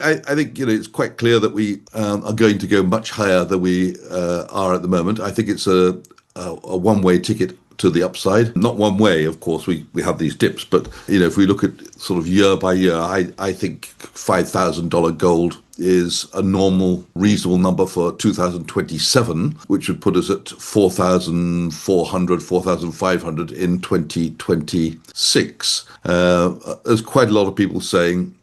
I think it's quite clear that we are going to go much higher than we are at the moment. I think it's a one-way ticket to the upside. Not one way, of course. We have these dips, but if we look at sort of year by year, I think $5,000 gold is a normal, reasonable number for 2027, which would put us at 4,400, 4,500 in 2026. There's quite a lot of people saying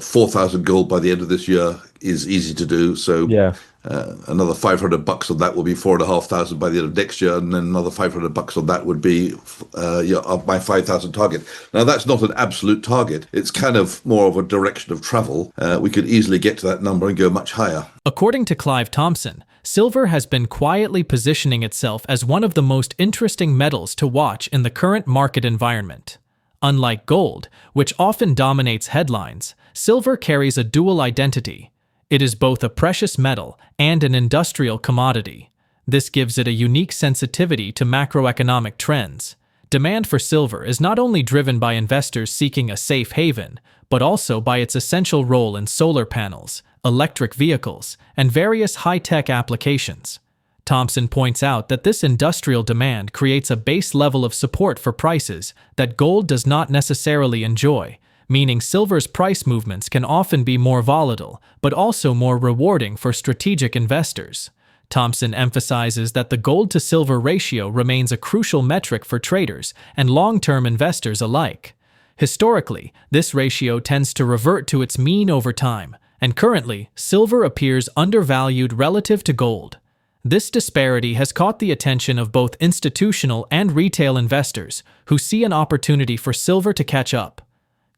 4,000 gold by the end of this year is easy to do. So Yeah. another $500 on that will be 4,500 by the end of next year, and then another $500 on that would be my 5,000 target. Now that's not an absolute target; it's kind of more of a direction of travel. We could easily get to that number and go much higher. According to Clive Thompson, silver has been quietly positioning itself as one of the most interesting metals to watch in the current market environment. Unlike gold, which often dominates headlines, silver carries a dual identity. It is both a precious metal and an industrial commodity. This gives it a unique sensitivity to macroeconomic trends. Demand for silver is not only driven by investors seeking a safe haven, but also by its essential role in solar panels, electric vehicles, and various high-tech applications. Thompson points out that this industrial demand creates a base level of support for prices that gold does not necessarily enjoy, meaning silver's price movements can often be more volatile, but also more rewarding for strategic investors. Thompson emphasizes that the gold-to-silver ratio remains a crucial metric for traders and long-term investors alike. Historically, this ratio tends to revert to its mean over time, and currently, silver appears undervalued relative to gold. This disparity has caught the attention of both institutional and retail investors, who see an opportunity for silver to catch up.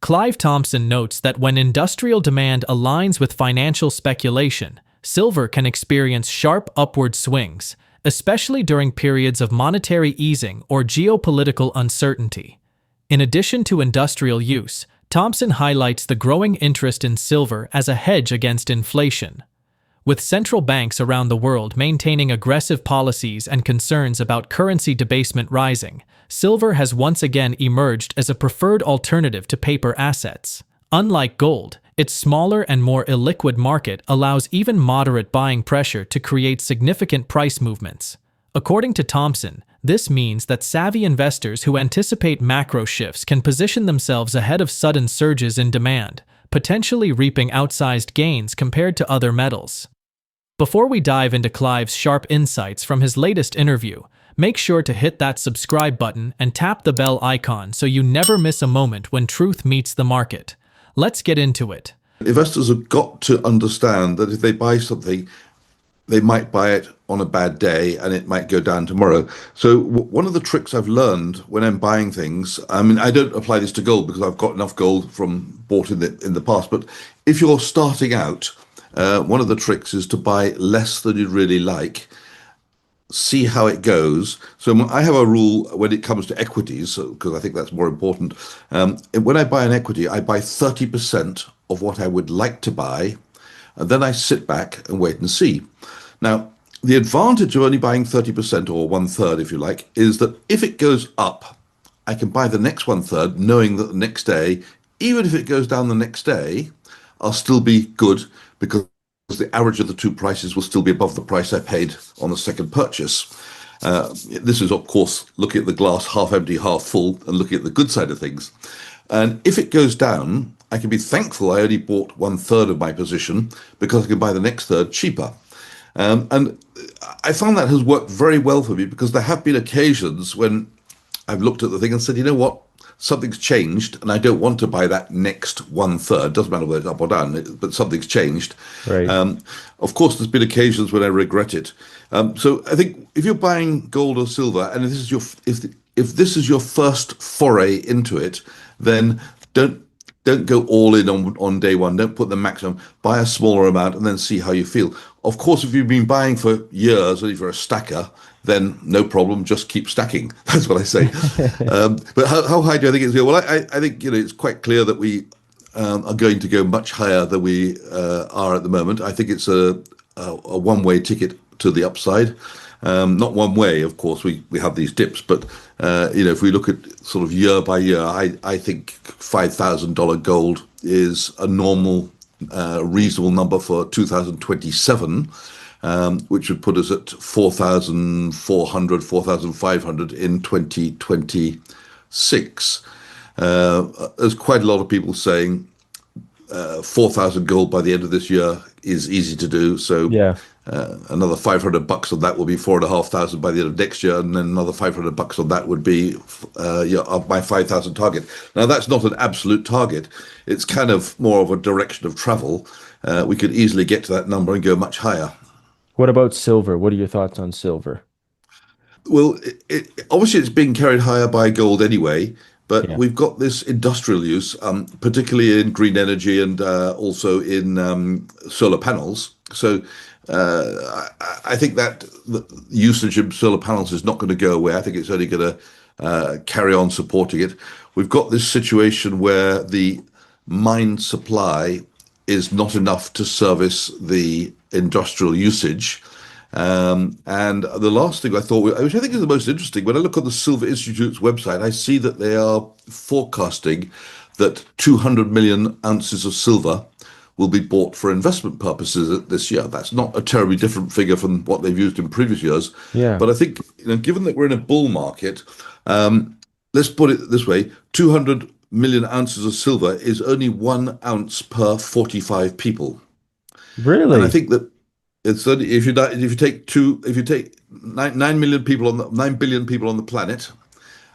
Clive Thompson notes that when industrial demand aligns with financial speculation, silver can experience sharp upward swings, especially during periods of monetary easing or geopolitical uncertainty. In addition to industrial use, Thompson highlights the growing interest in silver as a hedge against inflation. With central banks around the world maintaining aggressive policies and concerns about currency debasement rising, silver has once again emerged as a preferred alternative to paper assets. Unlike gold, its smaller and more illiquid market allows even moderate buying pressure to create significant price movements. According to Thompson, this means that savvy investors who anticipate macro shifts can position themselves ahead of sudden surges in demand, potentially reaping outsized gains compared to other metals. Before we dive into Clive's sharp insights from his latest interview, make sure to hit that subscribe button and tap the bell icon so you never miss a moment when truth meets the market. Let's get into it. Investors have got to understand that if they buy something, they might buy it on a bad day and it might go down tomorrow. So one of the tricks I've learned when I'm buying things, I mean, I don't apply this to gold because I've got enough gold from bought in the past, but if you're starting out, one of the tricks is to buy less than you'd really like, see how it goes. So I have a rule when it comes to equities, because I think that's more important. When I buy an equity, I buy 30% of what I would like to buy, and then I sit back and wait and see. Now, the advantage of only buying 30%, or one third if you like, is that if it goes up, I can buy the next one third, knowing that the next day, even if it goes down the next day, I'll still be good because the average of the two prices will still be above the price I paid on the second purchase. This is, of course, looking at the glass half empty, half full, and looking at the good side of things. And if it goes down, I can be thankful I only bought one third of my position because I can buy the next third cheaper. And I found that has worked very well for me because there have been occasions when I've looked at the thing and said, you know what? Something's changed and I don't want to buy that next one third. Doesn't matter whether it's up or down, but something's changed. Right. Of course, there's been occasions when I regret it. So I think if you're buying gold or silver, and if this is your first foray into it, then don't go all in on day one. Don't put the maximum. Buy a smaller amount and then see how you feel. Of course, if you've been buying for years, or if you're a stacker, then no problem, just keep stacking. That's what I say. But how high do I think it's going? Well, I think it's quite clear that we are going to go much higher than we are at the moment. I think it's a one-way ticket to the upside. Not one way, of course. We have these dips, but if we look at sort of year by year, I think $5,000 gold is a normal, reasonable number for 2027, which would put us at 4,400, 4,500 in 2026. There's quite a lot of people saying 4,000 gold by the end of this year is easy to do. So Yeah. another $500 on that will be 4,500 by the end of next year, and then another $500 on that would be my 5,000 target. Now that's not an absolute target; it's kind of more of a direction of travel. We could easily get to that number and go much higher. What about silver? What are your thoughts on silver? Well, obviously it's being carried higher by gold anyway, but Yeah. we've got this industrial use, particularly in green energy and also in solar panels. So I think that the usage of solar panels is not going to go away. I think it's only going to carry on supporting it. We've got this situation where the mine supply is not enough to service the industrial usage. And the last thing I thought, which I think is the most interesting, when I look on the Silver Institute's website, I see that they are forecasting that 200 million ounces of silver will be bought for investment purposes this year. That's not a terribly different figure from what they've used in previous years. Yeah. But I think, given that we're in a bull market, let's put it this way: 200 million ounces of silver is only 1 ounce per 45 people. And I Really? think that it's only if you take 9 million people on the 9 billion people on the planet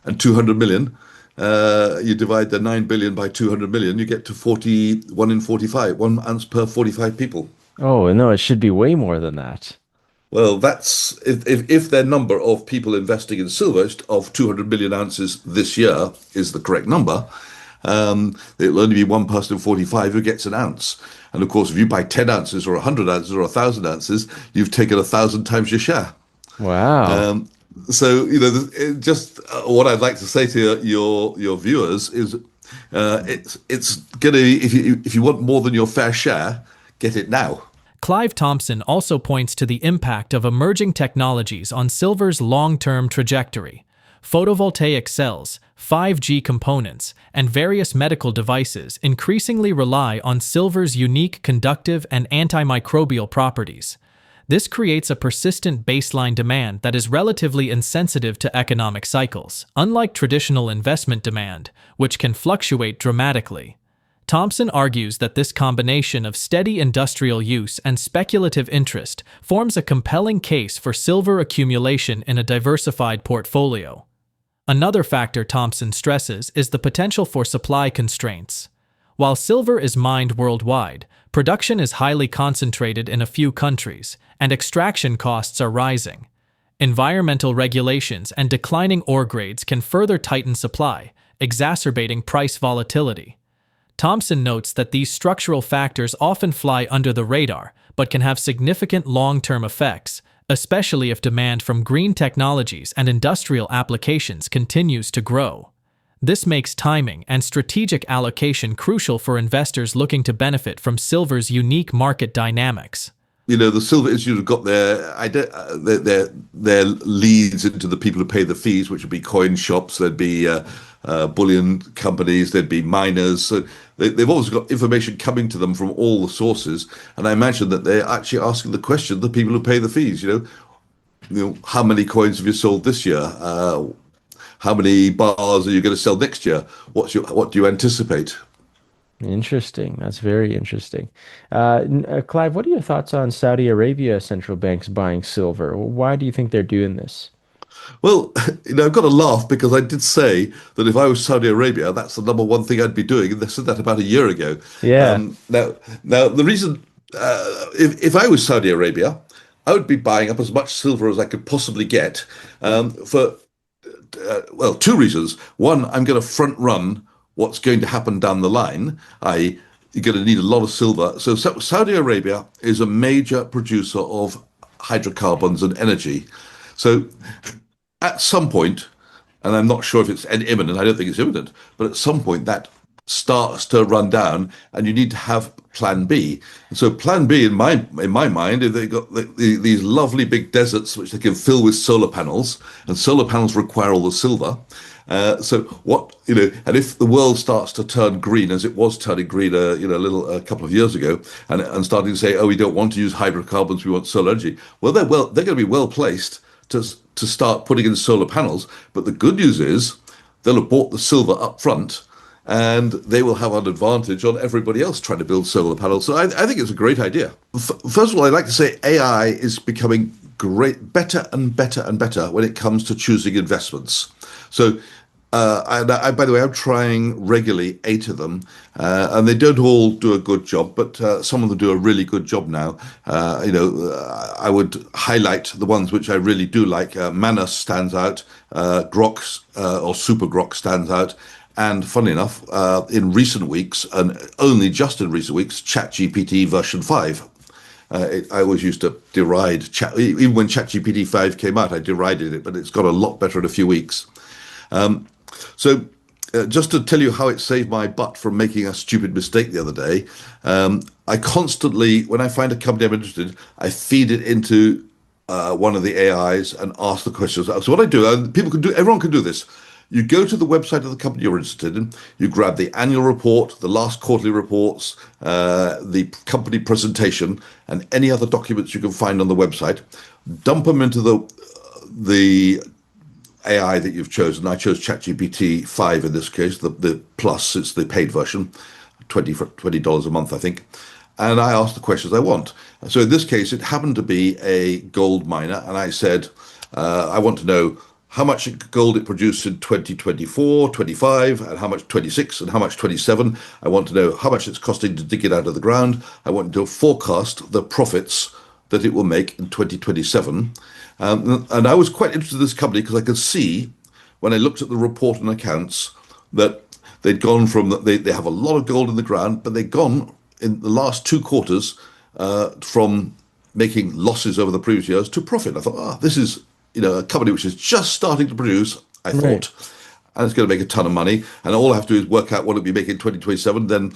and 200 million, you divide the 9 billion by 200 million, you get to 41 in 45, 1 ounce per 45 people. Oh, no, it should be way more than that. Well, that's if their number of people investing in silver of 200 million ounces this year is the correct number, it'll only be one person in 45 who gets an ounce. And of course, if you buy 10 ounces or 100 ounces or 1,000 ounces, you've taken 1,000 times your share. Wow. So, just what I'd like to say to your viewers is, it's gonna if you want more than your fair share, get it now. Clive Thompson also points to the impact of emerging technologies on silver's long-term trajectory. Photovoltaic cells, 5G components, and various medical devices increasingly rely on silver's unique conductive and antimicrobial properties. This creates a persistent baseline demand that is relatively insensitive to economic cycles, unlike traditional investment demand, which can fluctuate dramatically. Thompson argues that this combination of steady industrial use and speculative interest forms a compelling case for silver accumulation in a diversified portfolio. Another factor Thompson stresses is the potential for supply constraints. While silver is mined worldwide, production is highly concentrated in a few countries, and extraction costs are rising. Environmental regulations and declining ore grades can further tighten supply, exacerbating price volatility. Thompson notes that these structural factors often fly under the radar, but can have significant long-term effects, especially if demand from green technologies and industrial applications continues to grow. This makes timing and strategic allocation crucial for investors looking to benefit from silver's unique market dynamics. The Silver Institute have got their leads into the people who pay the fees, which would be coin shops, there'd be bullion companies, there'd be miners. So they've always got information coming to them from all the sources, and I imagine that they're actually asking the question: the people who pay the fees, how many coins have you sold this year? How many bars are you going to sell next year? What do you anticipate? Interesting. That's very interesting. Clive, what are your thoughts on Saudi Arabia central banks buying silver? Why do you think they're doing this? Well, I've got to laugh because I did say that if I was Saudi Arabia, that's the number one thing I'd be doing, and they said that about a year ago. Yeah. Now the reason, if I was Saudi Arabia, I would be buying up as much silver as I could possibly get, for two reasons. One, I'm going to front run what's going to happen down the line. You're going to need a lot of silver. So Saudi Arabia is a major producer of hydrocarbons and energy. So at some point, and I'm not sure if it's imminent, I don't think it's imminent, but at some point that starts to run down and you need to have plan B. And so plan B in my mind, if they've got these lovely big deserts which they can fill with solar panels, and solar panels require all the silver, So what, and if the world starts to turn green as it was turning green, a couple of years ago, and starting to say, oh, we don't want to use hydrocarbons, we want solar energy. Well, they're going to be well placed to start putting in solar panels. But the good news is they'll have bought the silver up front, and they will have an advantage on everybody else trying to build solar panels. So I think it's a great idea. First of all, I'd like to say AI is becoming better and better and better when it comes to choosing investments. So, by the way, I'm trying regularly 8 of them, and they don't all do a good job, but some of them do a really good job now. I would highlight the ones which I really do like. Manus stands out, Grok or Super Grok stands out, and funnily enough, in recent weeks, and only just in recent weeks, ChatGPT version 5. I always used to deride chat, even when ChatGPT 5 came out, I derided it, but it's got a lot better in a few weeks. So just to tell you how it saved my butt from making a stupid mistake the other day, I constantly, when I find a company I'm interested in, I feed it into one of the AIs and ask the questions. So what I do, everyone can do this. You go to the website of the company you're interested in, you grab the annual report, the last quarterly reports, the company presentation, and any other documents you can find on the website, dump them into the AI that you've chosen. I chose ChatGPT 5 in this case, the plus, it's the paid version, $20 a month, I think. And I asked the questions I want. So in this case, it happened to be a gold miner, and I said, I want to know how much gold it produced in 2024, 25, and how much 26, and how much 27. I want to know how much it's costing to dig it out of the ground. I want to forecast the profits that it will make in 2027. And I was quite interested in this company because I could see when I looked at the report and accounts that they'd gone from, they have a lot of gold in the ground, but they'd gone in the last 2 quarters from making losses over the previous years to profit. I thought, this is a company which is just starting to produce, I thought, and it's going to make a ton of money. And all I have to do is work out what it'll be making in 2027, then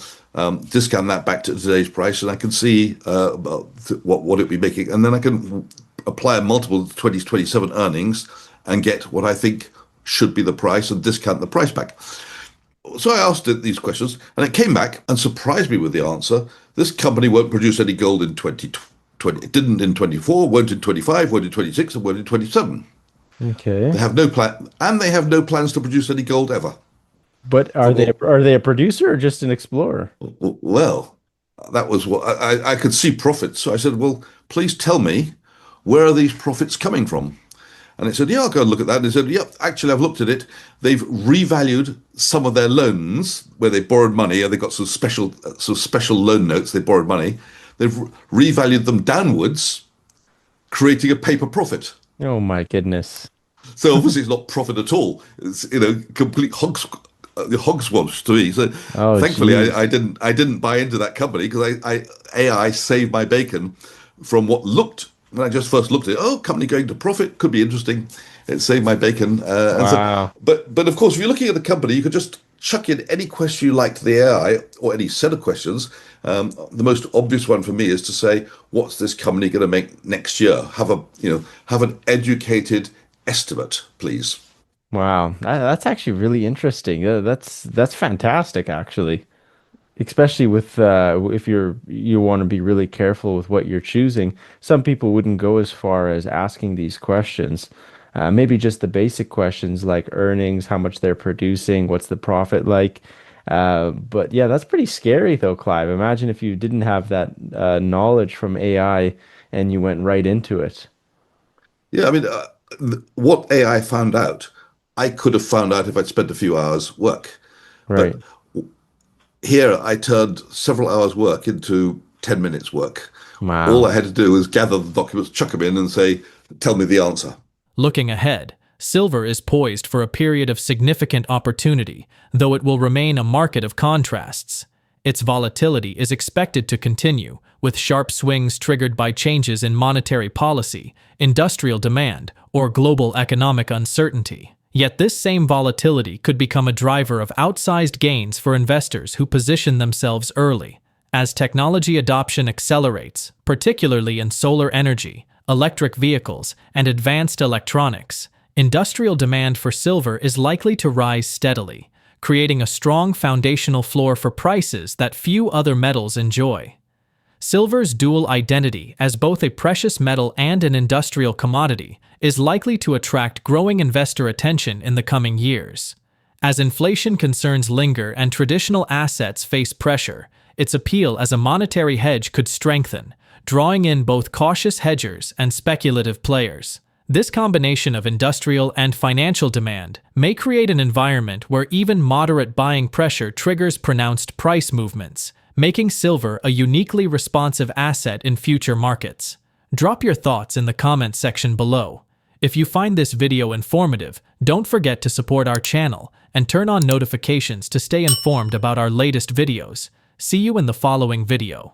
discount that back to today's price, and I can see what it'll be making. And then I can apply a multiple to 2027 earnings and get what I think should be the price and discount the price back. So I asked it these questions, and it came back and surprised me with the answer. This company won't produce any gold in 2020. It didn't in 24, won't in 25, won't in 26, and won't in 27. Okay. They have no plan, and they have no plans to produce any gold ever. But are they a producer or just an explorer? Well, that was what I could see profits. So I said, well, please tell me, where are these profits coming from? And it said, yeah, I'll go and look at that. And it said, yep, actually, I've looked at it. They've revalued some of their loans where they borrowed money, and they got some special loan notes. They borrowed money. They've revalued them downwards, creating a paper profit. Oh my goodness. So obviously it's not profit at all. It's complete hogswash to me. So thankfully I didn't buy into that company because AI saved my bacon from what looked, when I just first looked at it, company going to profit could be interesting. It saved my bacon. Wow. But of course, if you're looking at the company, you could just chuck in any question you like to the AI or any set of questions. The most obvious one for me is to say, what's this company going to make next year? Have an educated estimate, please. Wow. That's actually really interesting. That's fantastic, actually. Especially with if you want to be really careful with what you're choosing. Some people wouldn't go as far as asking these questions. Maybe just the basic questions like earnings, how much they're producing, what's the profit like. But yeah, that's pretty scary though, Clive. Imagine if you didn't have that knowledge from AI and you went right into it. Yeah, I mean, what AI found out, I could have found out if I'd spent a few hours work. Right. But here I turned several hours work into 10 minutes work. All Wow. I had to do was gather the documents, chuck them in and say, tell me the answer. Looking ahead, silver is poised for a period of significant opportunity, though it will remain a market of contrasts. Its volatility is expected to continue, with sharp swings triggered by changes in monetary policy, industrial demand, or global economic uncertainty. Yet this same volatility could become a driver of outsized gains for investors who position themselves early. As technology adoption accelerates, particularly in solar energy, electric vehicles, and advanced electronics, industrial demand for silver is likely to rise steadily, creating a strong foundational floor for prices that few other metals enjoy. Silver's dual identity as both a precious metal and an industrial commodity is likely to attract growing investor attention in the coming years. As inflation concerns linger and traditional assets face pressure, its appeal as a monetary hedge could strengthen, drawing in both cautious hedgers and speculative players. This combination of industrial and financial demand may create an environment where even moderate buying pressure triggers pronounced price movements, making silver a uniquely responsive asset in future markets. Drop your thoughts in the comments section below. If you find this video informative, don't forget to support our channel and turn on notifications to stay informed about our latest videos. See you in the following video.